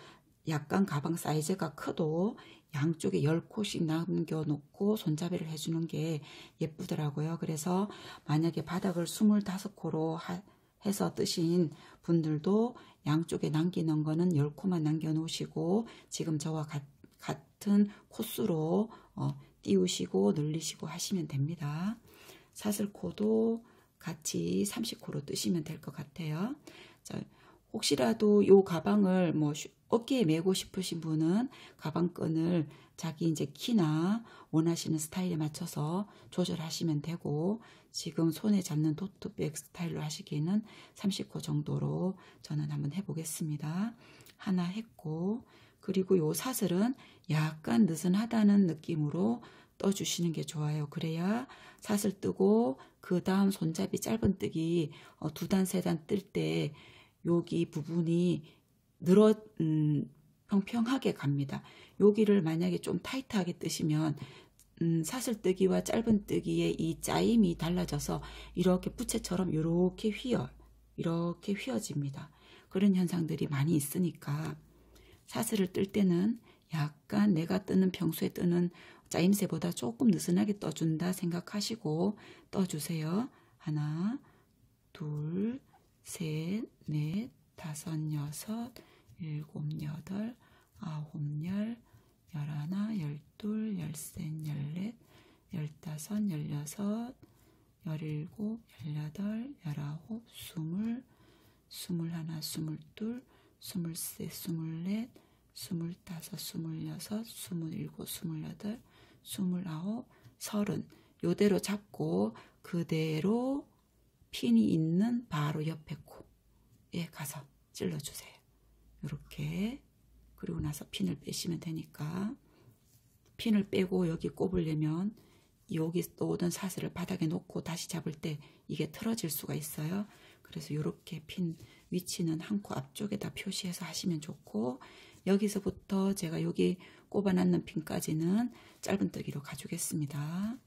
약간 가방 사이즈가 커도 양쪽에 10코씩 남겨놓고 손잡이를 해주는 게 예쁘더라고요. 그래서 만약에 바닥을 25코로 해서 뜨신 분들도 양쪽에 남기는 거는 10코만 남겨놓으시고 지금 저와 같은 코수로 띄우시고 늘리시고 하시면 됩니다. 사슬코도 같이 30코로 뜨시면 될 것 같아요. 자, 혹시라도 요 가방을 뭐 어깨에 메고 싶으신 분은 가방끈을 자기 이제 키나 원하시는 스타일에 맞춰서 조절하시면 되고 지금 손에 잡는 토트백 스타일로 하시기에는 30코 정도로 저는 한번 해보겠습니다. 하나 했고, 그리고 요 사슬은 약간 느슨하다는 느낌으로 떠주시는 게 좋아요. 그래야 사슬 뜨고 그 다음 손잡이 짧은뜨기 2단, 3단 뜰 때 여기 부분이 평평하게 갑니다. 여기를 만약에 좀 타이트하게 뜨시면 사슬뜨기와 짧은뜨기의 이 짜임이 달라져서 이렇게 부채처럼 이렇게 휘어집니다. 그런 현상들이 많이 있으니까 사슬을 뜰 때는 약간 내가 뜨는 평소에 뜨는 짜임새보다 조금 느슨하게 떠준다 생각하시고 떠주세요. 하나, 둘, 셋, 넷, 다섯, 여섯, 일곱, 여덟, 아홉, 열, 열하나, 열둘, 열셋, 열넷, 열다섯, 열여섯, 열일곱, 열여덟, 열아홉, 스물, 스물하나, 스물둘, 스물셋, 스물넷, 스물다섯, 스물여섯, 스물일곱, 스물여덟, 스물아홉, 서른. 요대로 잡고 그대로 핀이 있는 바로 옆에 코에 가서 찔러주세요. 이렇게. 그리고 나서 핀을 빼시면 되니까 핀을 빼고 여기 꼽으려면 여기 또 오던 사슬을 바닥에 놓고 다시 잡을 때 이게 틀어질 수가 있어요. 그래서 이렇게 핀 위치는 한 코 앞쪽에다 표시해서 하시면 좋고, 여기서부터 제가 여기 꼽아놨는 핀까지는 짧은뜨기로 가주겠습니다.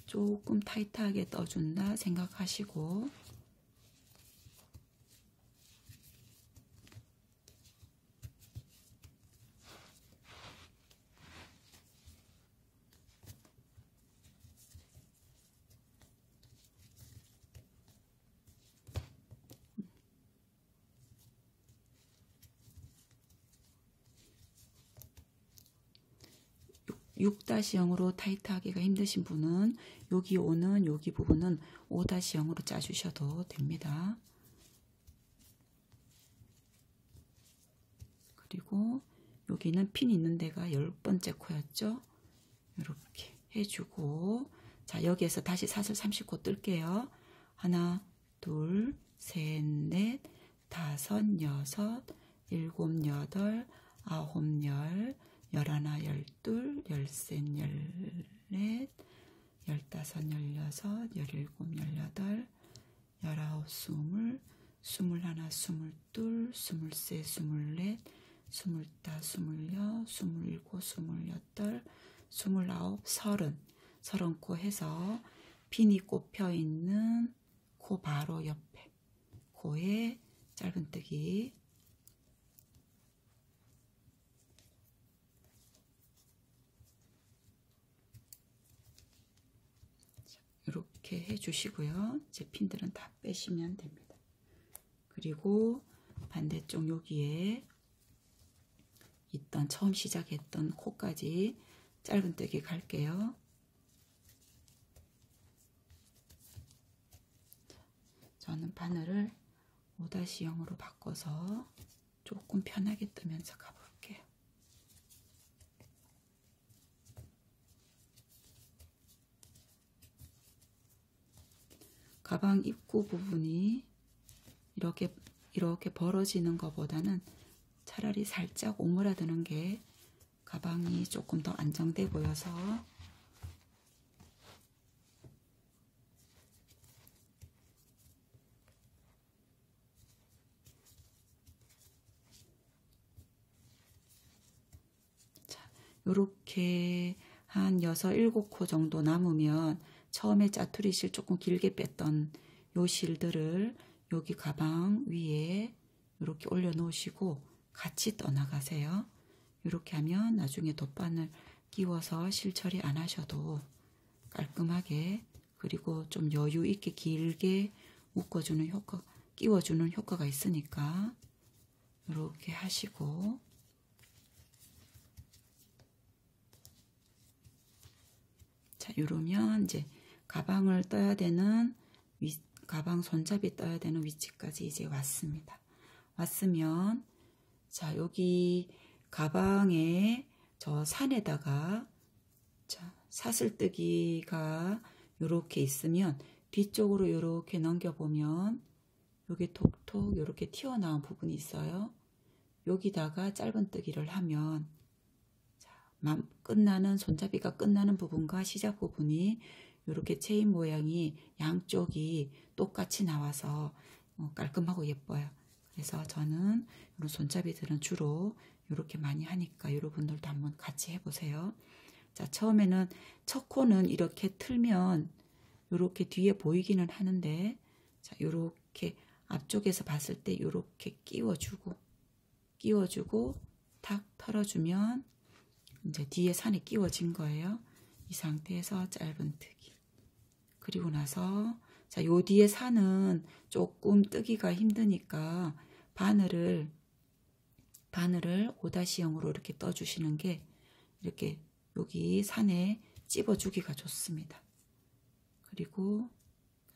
조금 타이트하게 떠준다 생각하시고, (6-0으로) 타이트하기가 힘드신 분은 여기 오는 여기 부분은 (5-0으로) 짜주셔도 됩니다. 그리고 여기는 핀 있는 데가 10번째 코였죠. 이렇게 해주고, 자, 여기에서 다시 사슬 30코 뜰게요. 하나, 둘, 셋, 넷, 다섯, 여섯, 일곱, 여덟, 아홉, 열, 열하나, 열둘, 열셋, 열넷, 열다섯, 열여섯, 열일곱, 열여덟, 열아홉, 스물, 스물하나, 스물둘, 스물셋, 스물넷, 스물다, 스물여, 스물일곱, 스물여덟, 스물아홉, 서른 코 해서 핀이 꼽혀 있는 코 바로 옆에 코에 짧은뜨기. 이렇게 해주시고요. 이제 핀들은 다 빼시면 됩니다. 그리고 반대쪽 여기에 있던 처음 시작했던 코까지 짧은뜨기 갈게요. 저는 바늘을 5-0으로 바꿔서 조금 편하게 뜨면서 가볼게요. 가방 입구 부분이 이렇게 벌어지는 것보다는 차라리 살짝 오므라드는 게 가방이 조금 더 안정돼 보여서, 자, 요렇게 한 6, 7코 정도 남으면 처음에 짜투리 실 조금 길게 뺐던 요 실들을 여기 가방 위에 이렇게 올려 놓으시고 같이 떠나가세요. 이렇게 하면 나중에 돗바늘 끼워서 실 처리 안 하셔도 깔끔하게, 그리고 좀 여유 있게 길게 묶어주는 효과, 끼워주는 효과가 있으니까 이렇게 하시고, 자, 이러면 이제 가방을 떠야 되는 가방 손잡이 떠야 되는 위치까지 이제 왔습니다. 왔으면, 자, 여기 가방에 저 산에다가 자, 사슬뜨기가 요렇게 있으면 뒤쪽으로 요렇게 넘겨보면 여기 톡톡 요렇게 튀어나온 부분이 있어요. 여기다가 짧은뜨기를 하면 끝나는 손잡이가 끝나는 부분과 시작 부분이 이렇게 체인 모양이 양쪽이 똑같이 나와서 깔끔하고 예뻐요. 그래서 저는 이런 손잡이들은 주로 이렇게 많이 하니까 여러분들도 한번 같이 해보세요. 자, 처음에는 첫 코는 이렇게 틀면 이렇게 뒤에 보이기는 하는데, 자, 이렇게 앞쪽에서 봤을 때 이렇게 끼워주고 탁 털어주면 이제 뒤에 산이 끼워진 거예요. 이 상태에서 짧은뜨기. 그리고 나서 자, 요 뒤에 산은 조금 뜨기가 힘드니까 바늘을 5-0으로 이렇게 떠주시는 게 이렇게 여기 산에 찝어주기가 좋습니다. 그리고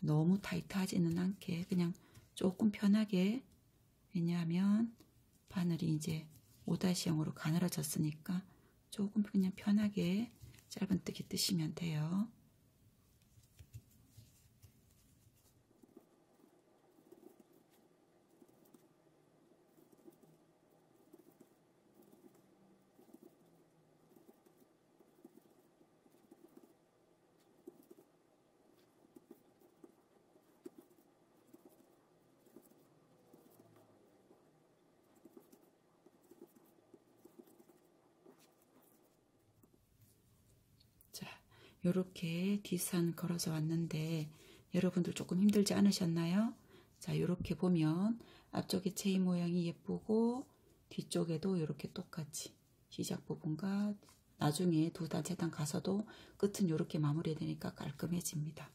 너무 타이트하지는 않게 그냥 조금 편하게, 왜냐하면 바늘이 이제 5-0으로 가늘어졌으니까 조금 그냥 편하게 짧은뜨기 뜨시면 돼요. 자, 요렇게 뒷산 걸어서 왔는데 여러분들 조금 힘들지 않으셨나요? 자, 요렇게 보면 앞쪽에 체인 모양이 예쁘고 뒤쪽에도 요렇게 똑같이 시작 부분과 나중에 2단, 3단 가서도 끝은 요렇게 마무리되니까 깔끔해집니다.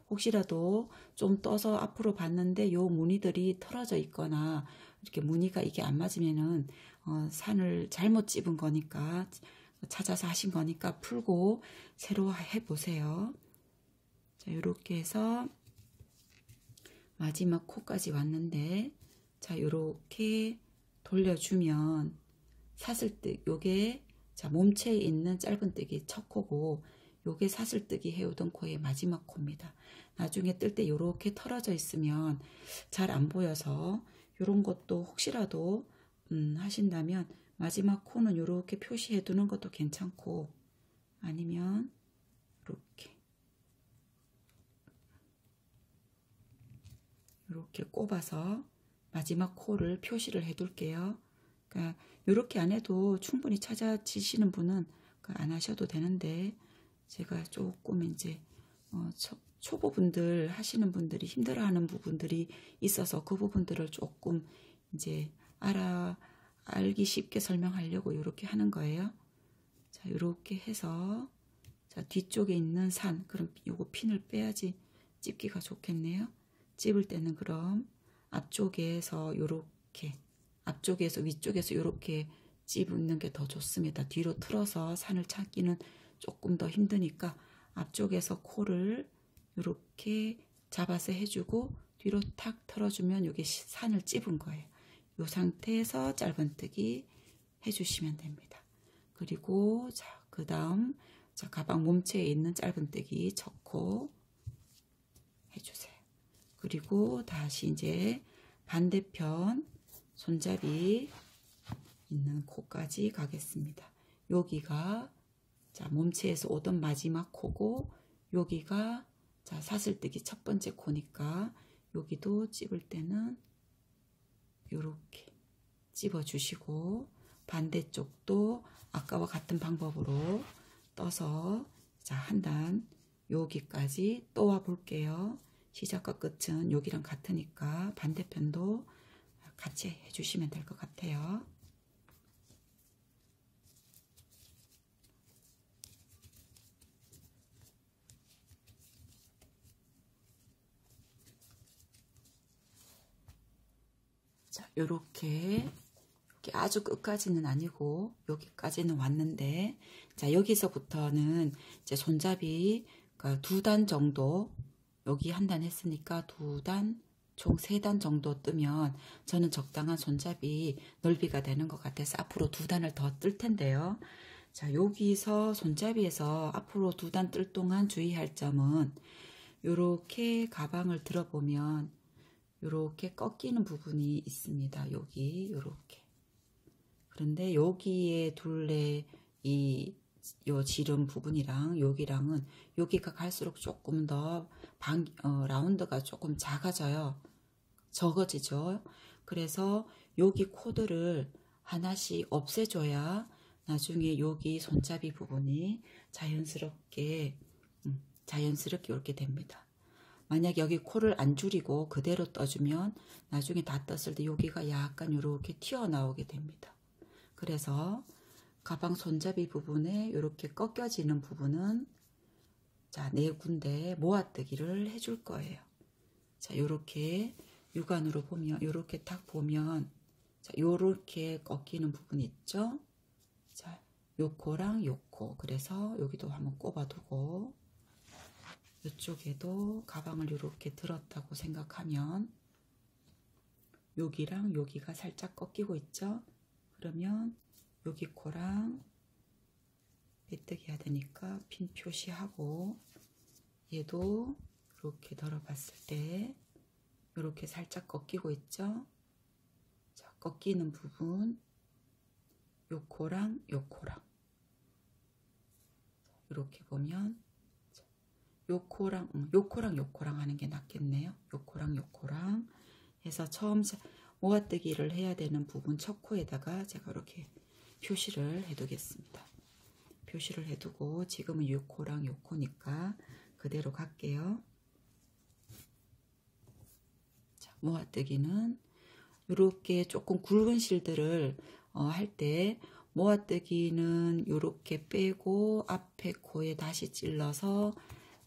혹시라도 좀 떠서 앞으로 봤는데 요 무늬들이 털어져 있거나 이렇게 무늬가 이게 안 맞으면은 산을 잘못 찝은 거니까, 찾아서 하신 거니까 풀고 새로 해보세요. 자, 이렇게 해서 마지막 코까지 왔는데, 자, 이렇게 돌려주면 사슬뜨기, 요게 자, 몸체에 있는 짧은뜨기 첫 코고, 요게 사슬뜨기 해오던 코의 마지막 코입니다. 나중에 뜰 때 요렇게 털어져 있으면 잘 안 보여서 요런 것도 혹시라도 하신다면 마지막 코는 이렇게 표시해 두는 것도 괜찮고, 아니면 이렇게 꼽아서 마지막 코를 표시를 해 둘게요. 그러니까 이렇게 안 해도 충분히 찾아지시는 분은 안 하셔도 되는데, 제가 조금 이제 초보분들 하시는 분들이 힘들어하는 부분들이 있어서 그 부분들을 조금 이제 알기 쉽게 설명하려고 이렇게 하는 거예요. 자, 이렇게 해서 자, 뒤쪽에 있는 산, 그럼 요거 핀을 빼야지 찝기가 좋겠네요. 찝을 때는 그럼 앞쪽에서 요렇게, 앞쪽에서 위쪽에서 요렇게 찝는 게 더 좋습니다. 뒤로 틀어서 산을 찾기는 조금 더 힘드니까 앞쪽에서 코를 요렇게 잡아서 해주고 뒤로 탁 털어주면 요게 산을 찝은 거예요. 이 상태에서 짧은뜨기 해주시면 됩니다. 그리고 자, 그 다음 자, 가방 몸체에 있는 짧은뜨기 첫 코 해주세요. 그리고 다시 이제 반대편 손잡이 있는 코까지 가겠습니다. 여기가 자, 몸체에서 오던 마지막 코고, 여기가 자, 사슬뜨기 첫 번째 코니까 여기도 찝을 때는 이렇게 찝어주시고, 반대쪽도 아까와 같은 방법으로 떠서 자, 한 단 여기까지 떠와 볼게요. 시작과 끝은 여기랑 같으니까 반대편도 같이 해주시면 될 것 같아요. 자, 요렇게 아주 끝까지는 아니고 여기까지는 왔는데, 자, 여기서부터는 이제 손잡이 2단 정도, 여기 한 단 했으니까 2단, 총 3단 정도 뜨면 저는 적당한 손잡이 넓이가 되는 것 같아서 앞으로 2단을 더 뜰 텐데요. 자, 여기서 손잡이에서 앞으로 2단 뜰 동안 주의할 점은 요렇게 가방을 들어보면 요렇게 꺾이는 부분이 있습니다. 여기 요렇게. 그런데 여기에 둘레 요 지름 부분이랑 여기랑은 여기가 갈수록 조금 더 라운드가 조금 작아져요. 적어지죠. 그래서 여기 코드를 하나씩 없애줘야 나중에 여기 손잡이 부분이 자연스럽게 이렇게 됩니다. 만약 여기 코를 안 줄이고 그대로 떠주면 나중에 다 떴을 때 여기가 약간 이렇게 튀어나오게 됩니다. 그래서 가방 손잡이 부분에 이렇게 꺾여지는 부분은 자, 4군데 모아뜨기를 해줄 거예요. 자, 요렇게 육안으로 보면 요렇게 딱 보면 자, 요렇게 꺾이는 부분 있죠? 자, 요 코랑 요 코. 그래서 여기도 한번 꼽아두고 이쪽에도 가방을 이렇게 들었다고 생각하면 여기랑 여기가 살짝 꺾이고 있죠? 그러면 여기 코랑 빼뜨기 해야 되니까 핀 표시하고 얘도 이렇게 덜어봤을 때 이렇게 살짝 꺾이고 있죠? 자, 꺾이는 부분 요 코랑 요 코랑 이렇게 보면 요 코랑 요 코랑 하는 게 낫겠네요. 요 코랑 해서 처음 모아뜨기를 해야 되는 부분 첫 코에다가 제가 이렇게 표시를 해두겠습니다. 표시를 해두고 지금은 요 코랑 요 코니까 그대로 갈게요. 자, 모아뜨기는 이렇게 조금 굵은 실들을 할 때 모아뜨기는 이렇게 빼고 앞에 코에 다시 찔러서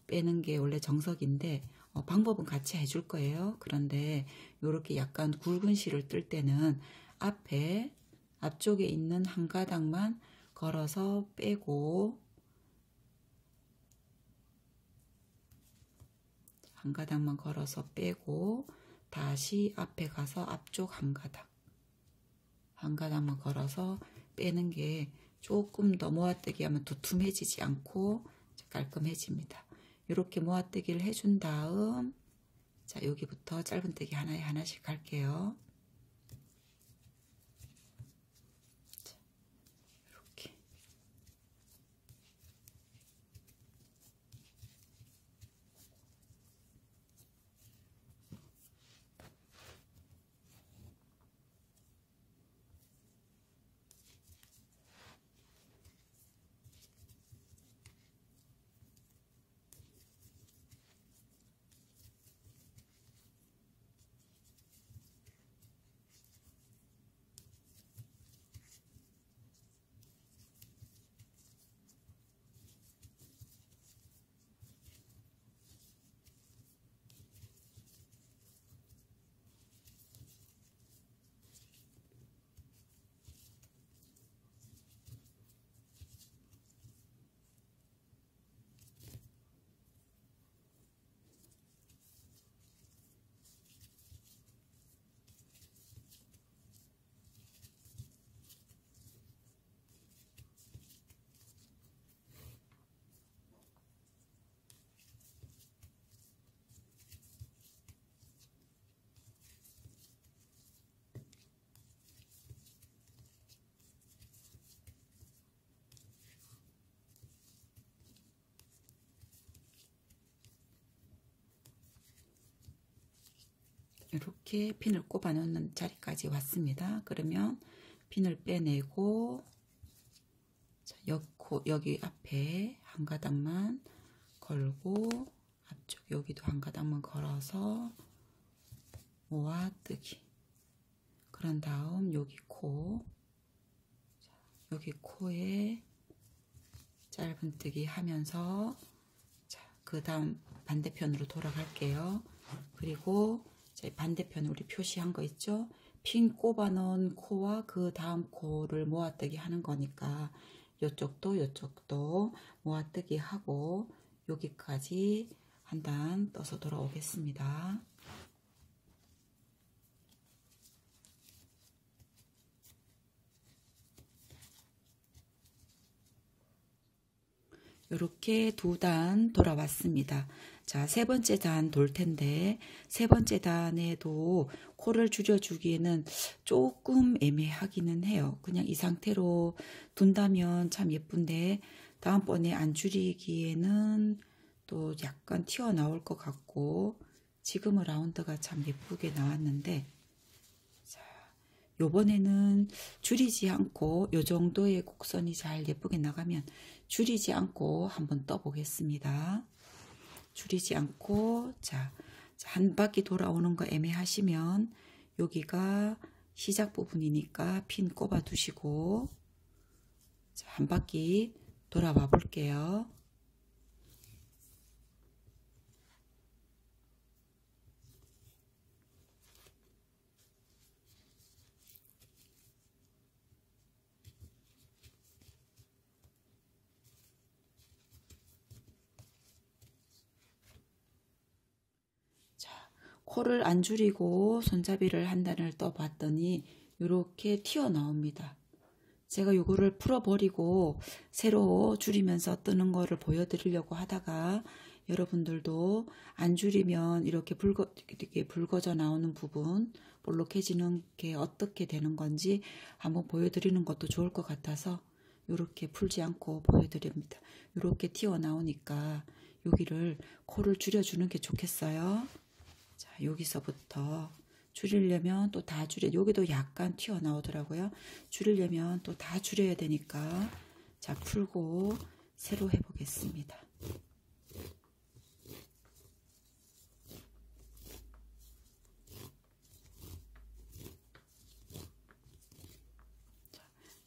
빼는 게 원래 정석인데 방법은 같이 해줄 거예요. 그런데 이렇게 약간 굵은 실을 뜰 때는 앞쪽에 있는 한 가닥만 걸어서 빼고 한 가닥만 걸어서 빼고 다시 앞에 가서 앞쪽 한 가닥만 걸어서 빼는 게 조금 더 모아뜨기 하면 두툼해지지 않고 깔끔해집니다. 이렇게 모아뜨기를 해준 다음 자, 여기부터 짧은뜨기 하나씩 할게요. 자, 이렇게 이렇게 핀을 꼽아 놓는 자리까지 왔습니다. 그러면 핀을 빼내고 자, 여기 앞에 한 가닥만 걸고 앞쪽 여기도 한 가닥만 걸어서 모아뜨기. 그런 다음 여기 여기 코에 짧은뜨기 하면서 자, 그 다음 반대편으로 돌아갈게요. 그리고 반대편 우리 표시한 거 있죠? 핀 꼽아 넣은 코와 그 다음 코를 모아뜨기 하는 거니까 이쪽도 모아뜨기 하고 여기까지 한 단 떠서 돌아오겠습니다. 이렇게 2단 돌아왔습니다. 자, 3번째 단 돌 텐데 3번째 단에도 코를 줄여주기에는 조금 애매하기는 해요. 그냥 이 상태로 둔다면 참 예쁜데 다음번에 안 줄이기에는 또 약간 튀어나올 것 같고 지금은 라운드가 참 예쁘게 나왔는데 자, 요번에는 줄이지 않고 요 정도의 곡선이 잘 예쁘게 나가면 줄이지 않고 한번 떠 보겠습니다. 줄이지 않고 자, 한 바퀴 돌아오는 거 애매하시면 여기가 시작 부분이니까 핀 꼽아 두시고 자, 한 바퀴 돌아와 볼게요. 코를 안 줄이고 손잡이를 한 단을 떠봤더니 이렇게 튀어나옵니다. 제가 요거를 풀어버리고 새로 줄이면서 뜨는 거를 보여드리려고 하다가 여러분들도 안 줄이면 이렇게 붉어져 나오는 부분, 볼록해지는 게 어떻게 되는 건지 한번 보여드리는 것도 좋을 것 같아서 이렇게 풀지 않고 보여드립니다. 이렇게 튀어나오니까 여기를 코를 줄여주는 게 좋겠어요. 자, 여기서부터 줄이려면 또 다 여기도 약간 튀어나오더라고요. 줄이려면 또 다 줄여야 되니까 자, 풀고 새로 해보겠습니다.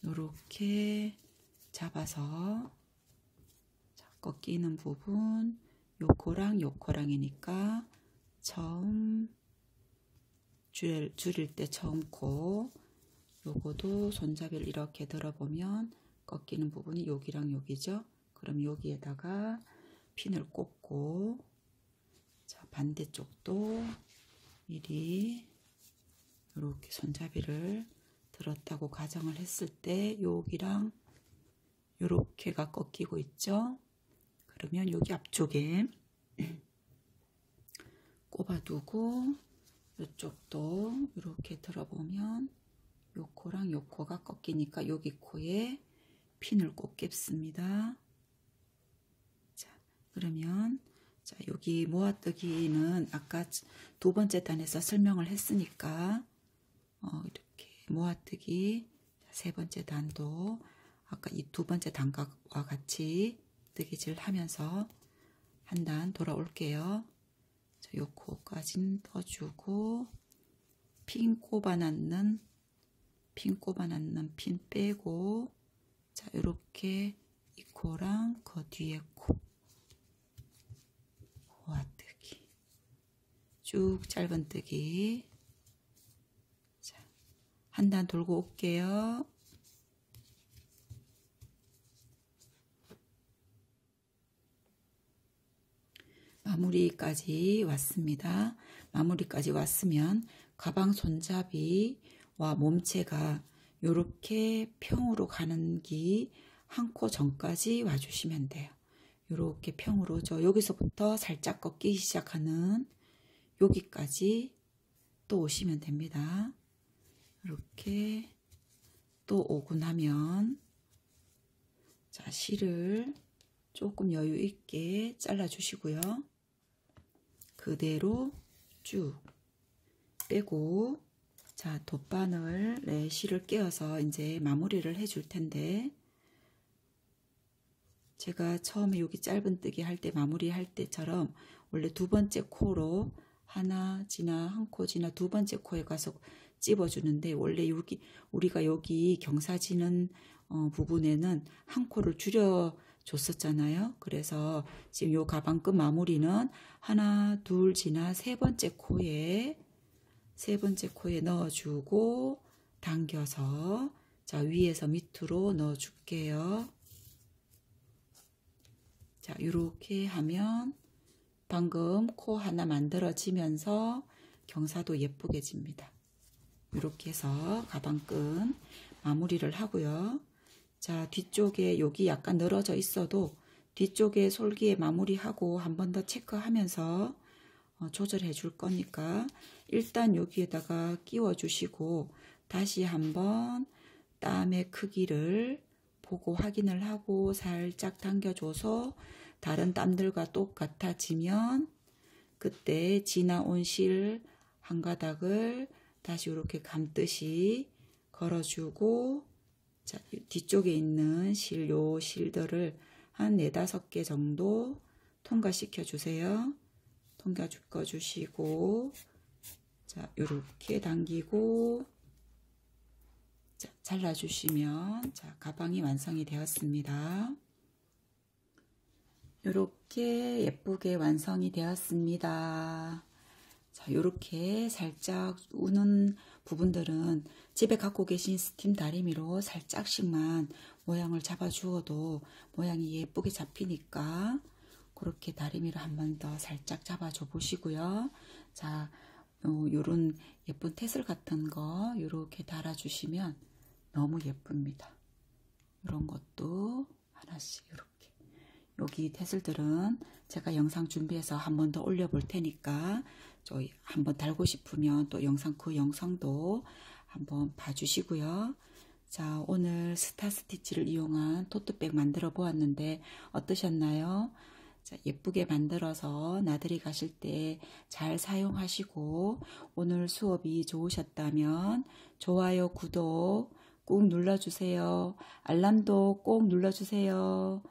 이렇게 잡아서 자, 꺾이는 부분 요코랑 요코랑이니까 처음 줄일 때 처음 코 요거도 손잡이를 이렇게 들어보면 꺾이는 부분이 여기랑 여기죠. 그럼 여기에다가 핀을 꽂고 자, 반대쪽도 미리 이렇게 손잡이를 들었다고 가정을 했을 때 여기랑 요렇게가 꺾이고 있죠. 그러면 여기 앞쪽에 꼽아두고 이쪽도 이렇게 들어보면 요 코랑 요 코가 꺾이니까 여기 코에 핀을 꽂겠습니다. 자, 그러면 자, 여기 모아뜨기는 아까 2번째 단에서 설명을 했으니까 이렇게 모아뜨기 3번째 단도 아까 이 2번째 단과 같이 뜨개질 하면서 한 단 돌아올게요. 자, 요 코까지는 떠주고 핀 꼽아놨는 핀 빼고 자, 이렇게 이 코랑 그 뒤에 코 모아뜨기 쭉 짧은뜨기 자, 한 단 돌고 올게요. 마무리까지 왔습니다. 마무리까지 왔으면 가방 손잡이와 몸체가 이렇게 평으로 가는 기 한 코 전까지 와주시면 돼요. 이렇게 평으로 여기서부터 살짝 꺾이기 시작하는 여기까지 또 오시면 됩니다. 이렇게 또 오고 나면 자, 실을 조금 여유 있게 잘라 주시고요. 그대로 쭉 빼고 자, 돗바늘 실을 끼워서 이제 마무리를 해줄 텐데 제가 처음에 여기 짧은뜨기 할 때 마무리 할 때처럼 원래 2번째 코로 하나 지나 한 코 지나 2번째 코에 가서 찝어주는데 원래 여기 우리가 여기 경사지는 부분에는 한 코를 줄여 줬었잖아요. 그래서 지금 요 가방 끝 마무리는 하나 둘 지나 3번째 코에 넣어주고 당겨서 자, 위에서 밑으로 넣어줄게요. 자, 이렇게 하면 방금 코 하나 만들어지면서 경사도 예쁘게 집니다. 이렇게 해서 가방끈 마무리를 하고요. 자, 뒤쪽에 여기 약간 늘어져 있어도 뒤쪽에 솔기에 마무리하고 한 번 더 체크하면서 조절해 줄 거니까 일단 여기에다가 끼워 주시고 다시 한번 땀의 크기를 보고 확인을 하고 살짝 당겨줘서 다른 땀들과 똑같아지면 그때 지나온 실 한 가닥을 다시 이렇게 감듯이 걸어주고, 자, 뒤쪽에 있는 요 실들을 한 4-5개 정도 통과시켜 주세요. 통과시켜 주시고, 자, 요렇게 당기고, 자, 잘라주시면, 자, 가방이 완성이 되었습니다. 요렇게 예쁘게 완성이 되었습니다. 자, 요렇게 살짝 우는 부분들은 집에 갖고 계신 스팀 다리미로 살짝씩만 모양을 잡아 주어도 모양이 예쁘게 잡히니까 그렇게 다리미로 한 번 더 살짝 잡아 줘 보시고요. 자, 요런 예쁜 태슬 같은 거 요렇게 달아 주시면 너무 예쁩니다. 이런 것도 하나씩 이렇게. 여기 태슬들은 제가 영상 준비해서 한 번 더 올려볼 테니까 저희 한번 달고 싶으면 또 그 영상도 한번 봐주시고요. 자, 오늘 스타 스티치를 이용한 토트백 만들어 보았는데 어떠셨나요? 자, 예쁘게 만들어서 나들이 가실 때 잘 사용하시고 오늘 수업이 좋으셨다면 좋아요, 구독 꾹 눌러주세요. 알람도 꼭 눌러주세요.